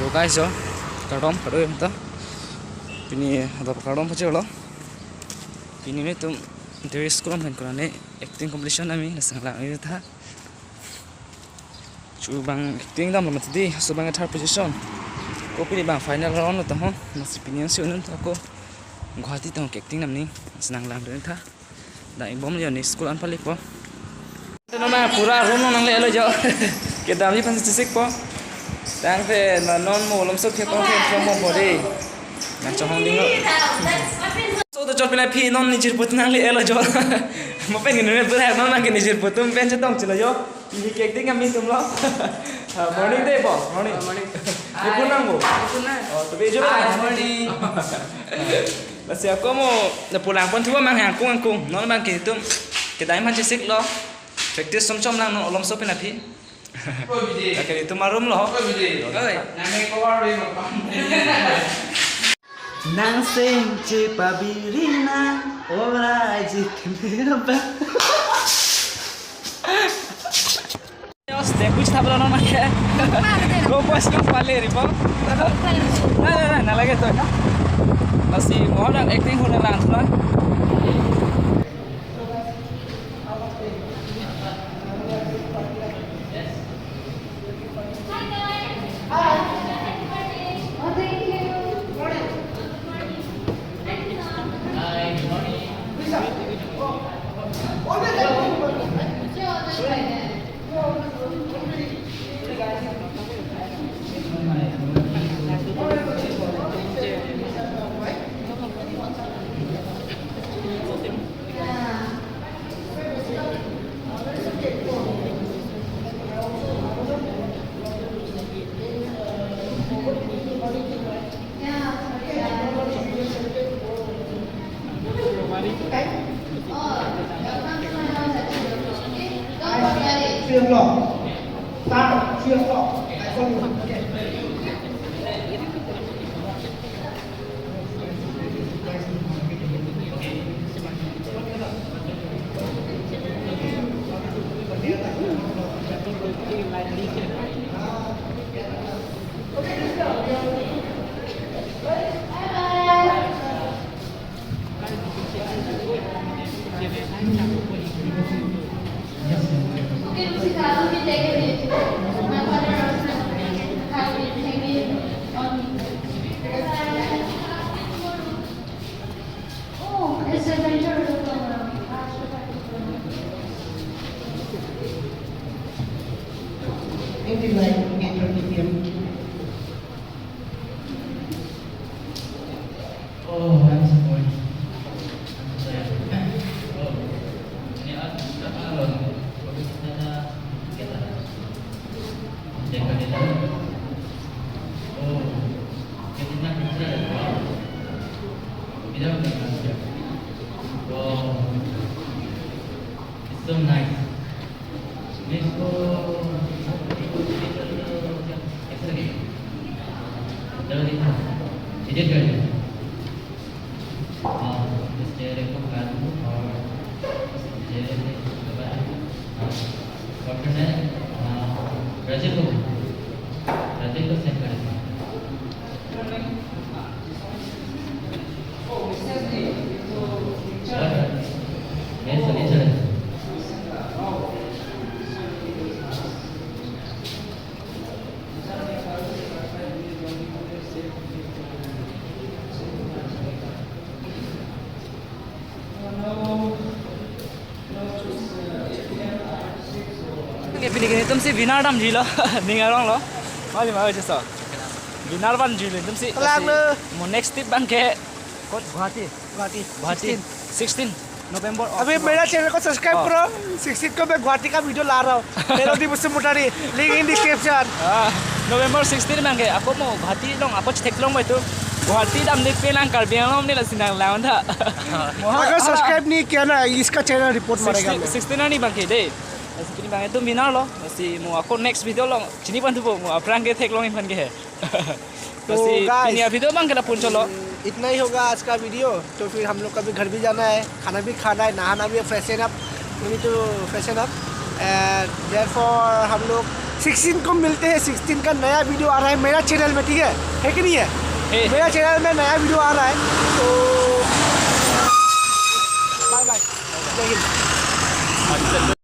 जो guys yo kadom kado em ta pini ada kadom pace lo pini me tum dari sekolah main kurane acting competition ami nasangla ini tha chu bang acting dam mat di so bang third position ko pini bang final round ta ho mas pini si unun ta ko Guwahati tong acting nam ni senang lang den tha dai bom yo ni school an pali po nama pura room nang le lo jo ke dam ji pan sik po đang về là non mù lông sốt kia có thêm trong một body đang cho hong đi ngựa số tôi cho bên này phi non nijir put năng lệ là cho một bên cái nữa bữa nay non năng cái nijir put tum bên chân tông chỉ là do thì cái tiếng em mình tum lo morning day bỏ morning đi pun năng ngủ tụi bây giờ morning là sẽ có một là pulang pun thua mang hàng cung ăn cùng nó mang cái tum cái đáy mang chỉ xích lo practice sống trong năng nó lông sốt bên này phi Oke, itu marum loh. Oi. Nang sing cipabirina ora jikemba. Yo, step which tabla no make. Go pas no pale ribo. Nah, lagi tuh. Masih mau dan acting huna langsung. Siêng lọ, ta siêng lọ, tại con anything like entertainment. Oh, I'm sorry. It's so nice. Let's go. Jadi kan, sejarah bukan sejarah apa? Karena Brazil tu sekarang. Pilih तुम सी विनार डाम जिलो निंगारों लो मालूम है जैसा विनार बन जिलो तुम सी मो next trip बन के कौन गुवाहाटी 16 नवंबर अभी मेरा चैनल को सब्सक्राइब करो 16 को मैं गुवाहाटी का वीडियो ला रहा हूँ मेरा दी मुझसे मुटारी लिंक इन डिस्क्रिप्शन नवंबर 16 बन के आपको मो गुवाहाटी लोग आपको चेक लोग मैं तो गुवाहाटी डाम देख पे ना कर बिया लोग नहीं लसिना लावन था अगर सब्सक्राइब नहीं किया ना इसका चैनल रिपोर्ट मारेगा 16 नहीं बन के दे Sini bang itu minar loh, masih mau aku next video loh. Sini pun tuh mau perang ke tek loh ini ke. masih ini video bang kita pun चलो. इतना ही होगा आज का वीडियो तो फिर हम लोग कभी घर भी जाना है खाना भी खाना है नहाना भी freshen up we need to freshen up and therefore हम लोग 16 को मिलते हैं। 16 का नया वीडियो आ रहा है मेरा चैनल में, ठीक है कि नहीं है? मेरा चैनल में नया वीडियो आ रहा है, तो बाय बाय, जय हिंद।